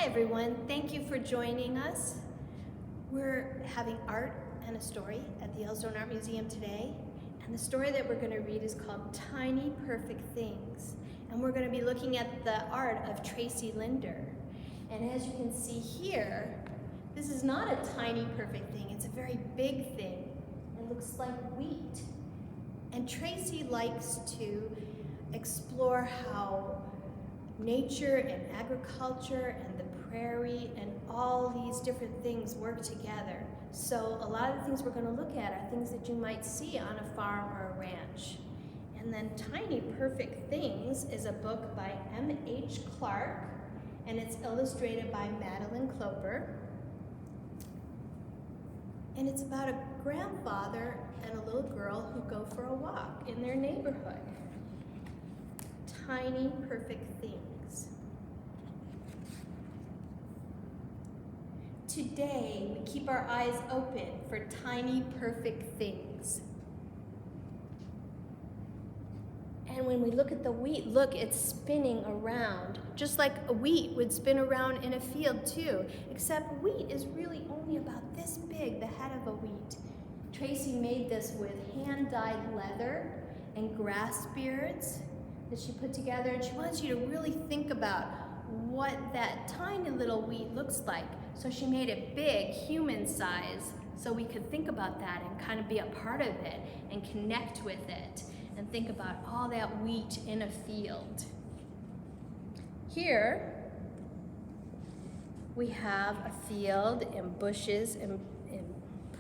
everyone, thank you for joining us. We're having art and a story at the Yellowstone Art Museum today, and the story that we're going to read is called Tiny Perfect Things, and we're going to be looking at the art of Tracy Linder. And as you can see here, this is not a tiny perfect thing, it's a very big thing. It looks like wheat. And Tracy likes to explore how nature and agriculture and the prairie and all these different things work together. So a lot of the things we're going to look at are things that you might see on a farm or a ranch. And then Tiny Perfect Things is a book by M.H. Clark, and it's illustrated by Madeline Cloper. And it's about a grandfather and a little girl who go for a walk in their neighborhood. Tiny Perfect Things. Today, we keep our eyes open for tiny perfect things. And when we look at the wheat, look, it's spinning around, just like a wheat would spin around in a field too, except wheat is really only about this big, the head of a wheat. Tracy made this with hand-dyed leather and grass beards that she put together, and she wants you to really think about what that tiny little wheat looks like. So she made it big, human size, so we could think about that and kind of be a part of it and connect with it and think about all that wheat in a field. Here we have a field and bushes and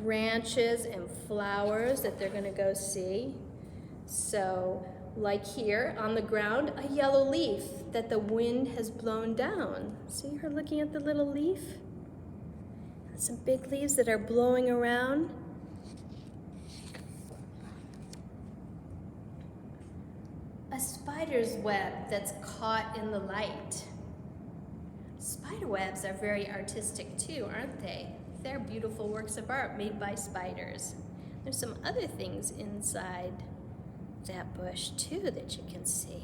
branches and flowers that they're gonna go see. So like here on the ground, a yellow leaf that the wind has blown down. See her looking at the little leaf? Some big leaves that are blowing around. A spider's web that's caught in the light. Spider webs are very artistic too, aren't they? They're beautiful works of art made by spiders. There's some other things inside that bush too that you can see.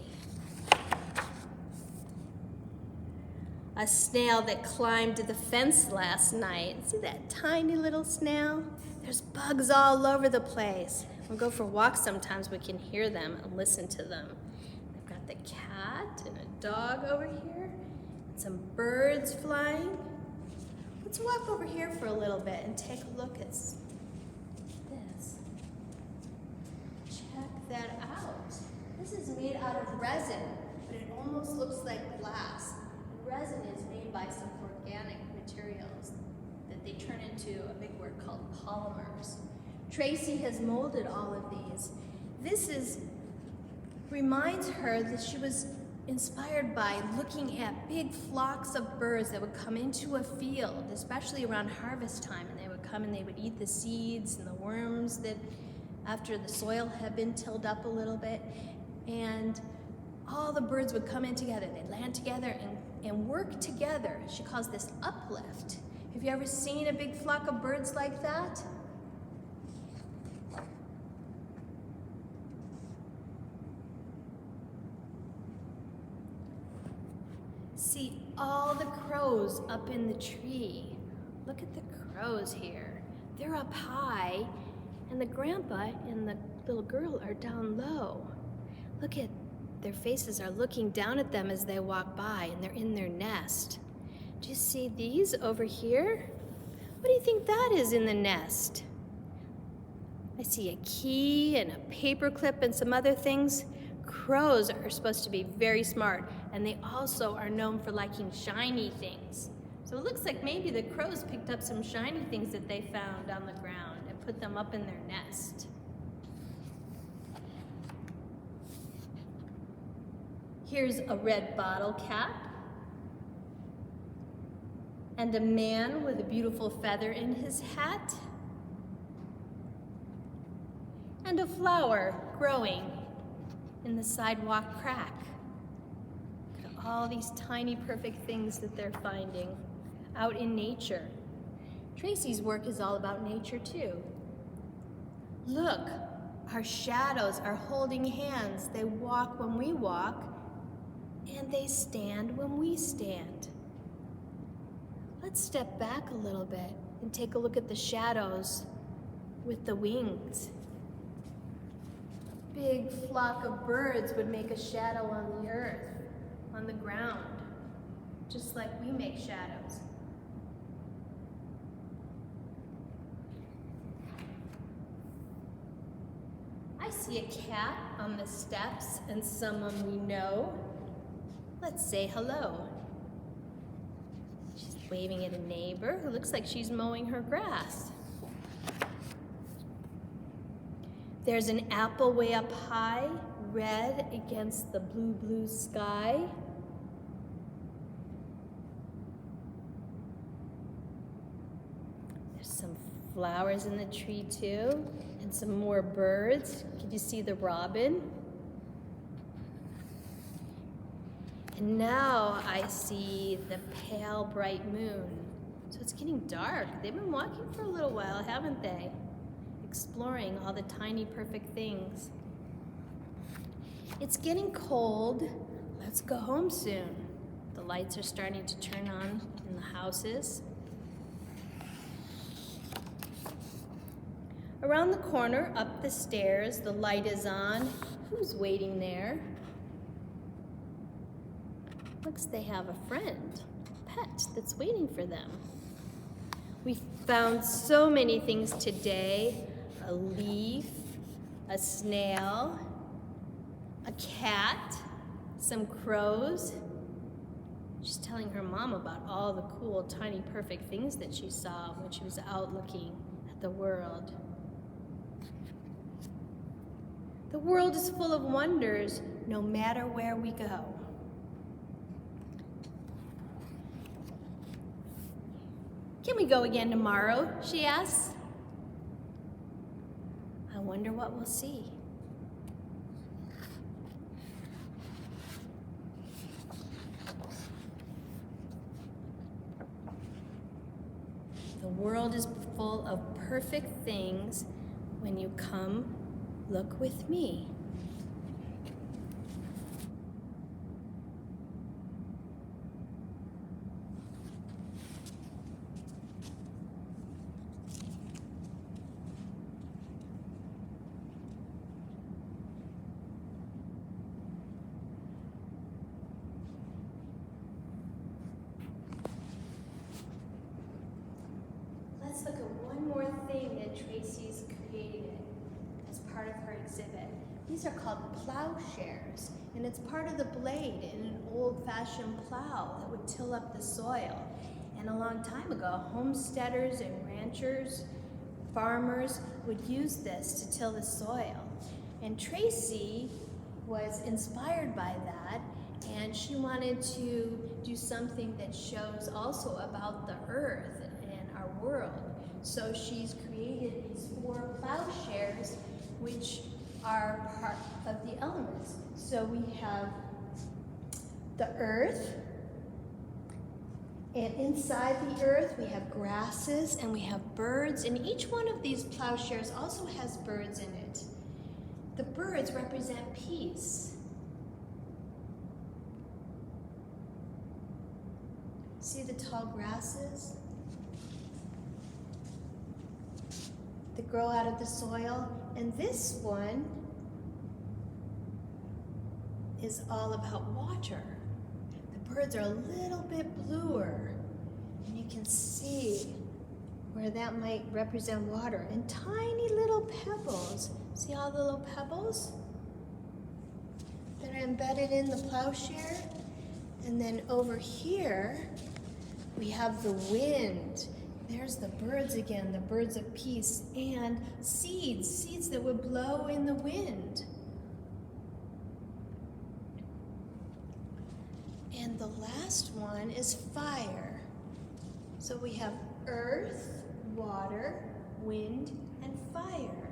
A snail that climbed the fence last night. See that tiny little snail? There's bugs all over the place. We'll go for walks sometimes, we can hear them and listen to them. I've got the cat and a dog over here, and some birds flying. Let's walk over here for a little bit and take a look at this. Check that out. This is made out of resin, but it almost looks like glass. Resin is made by some organic materials that they turn into a big word called polymers. Tracy has molded all of these. This reminds her that she was inspired by looking at big flocks of birds that would come into a field, especially around harvest time, and they would come and they would eat the seeds and the worms that after the soil had been tilled up a little bit, and all the birds would come in together. They'd land together and work together. She calls this uplift. Have you ever seen a big flock of birds like that? See all the crows up in the tree. Look at the crows here. They're up high, and the grandpa and the little girl are down low. Look at their faces are looking down at them as they walk by, and they're in their nest. Do you see these over here? What do you think that is in the nest? I see a key and a paper clip and some other things. Crows are supposed to be very smart, and they also are known for liking shiny things. So it looks like maybe the crows picked up some shiny things that they found on the ground and put them up in their nest. Here's a red bottle cap and a man with a beautiful feather in his hat and a flower growing in the sidewalk crack. Look at all these tiny perfect things that they're finding out in nature. Tracy's work is all about nature too. Look, our shadows are holding hands. They walk when we walk, and they stand when we stand. Let's step back a little bit and take a look at the shadows with the wings. A big flock of birds would make a shadow on the earth, on the ground, just like we make shadows. I see a cat on the steps and someone we know. Let's say hello. She's waving at a neighbor who looks like she's mowing her grass. There's an apple way up high, red against the blue, blue sky. There's some flowers in the tree too, and some more birds. Can you see the robin? And now I see the pale, bright moon. So it's getting dark. They've been walking for a little while, haven't they? Exploring all the tiny, perfect things. It's getting cold. Let's go home soon. The lights are starting to turn on in the houses. Around the corner, up the stairs, the light is on. Who's waiting there? Looks they have a friend, a pet, that's waiting for them. We found so many things today. A leaf, a snail, a cat, some crows. She's telling her mom about all the cool, tiny, perfect things that she saw when she was out looking at the world. The world is full of wonders, no matter where we go. Can we go again tomorrow? She asks. I wonder what we'll see. The world is full of perfect things. When you come, look with me. Let's look at one more thing that Tracy's created as part of her exhibit. These are called plowshares, and it's part of the blade in an old-fashioned plow that would till up the soil. And a long time ago, homesteaders and ranchers, farmers would use this to till the soil. And Tracy was inspired by that, and she wanted to do something that shows also about the earth and our world. So she's created these 4 plowshares, which are part of the elements. So we have the earth, and inside the earth we have grasses and we have birds, and each one of these plowshares also has birds in it. The birds represent peace. See the tall grasses that grow out of the soil? And this one is all about water. The birds are a little bit bluer, and you can see where that might represent water. And tiny little pebbles. See all the little pebbles that are embedded in the plowshare? And then over here, we have the wind. There's the birds again, the birds of peace, and seeds that would blow in the wind. And the last one is fire. So we have earth, water, wind, and fire.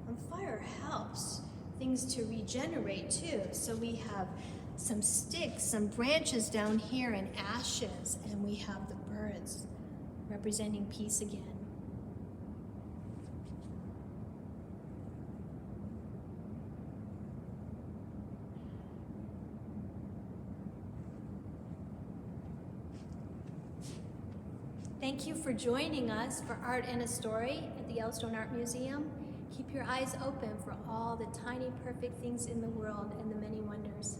And fire helps things to regenerate too. So we have some sticks, some branches down here, and ashes, and we have the birds representing peace again. Thank you for joining us for Art and a Story at the Yellowstone Art Museum. Keep your eyes open for all the tiny, perfect things in the world and the many wonders.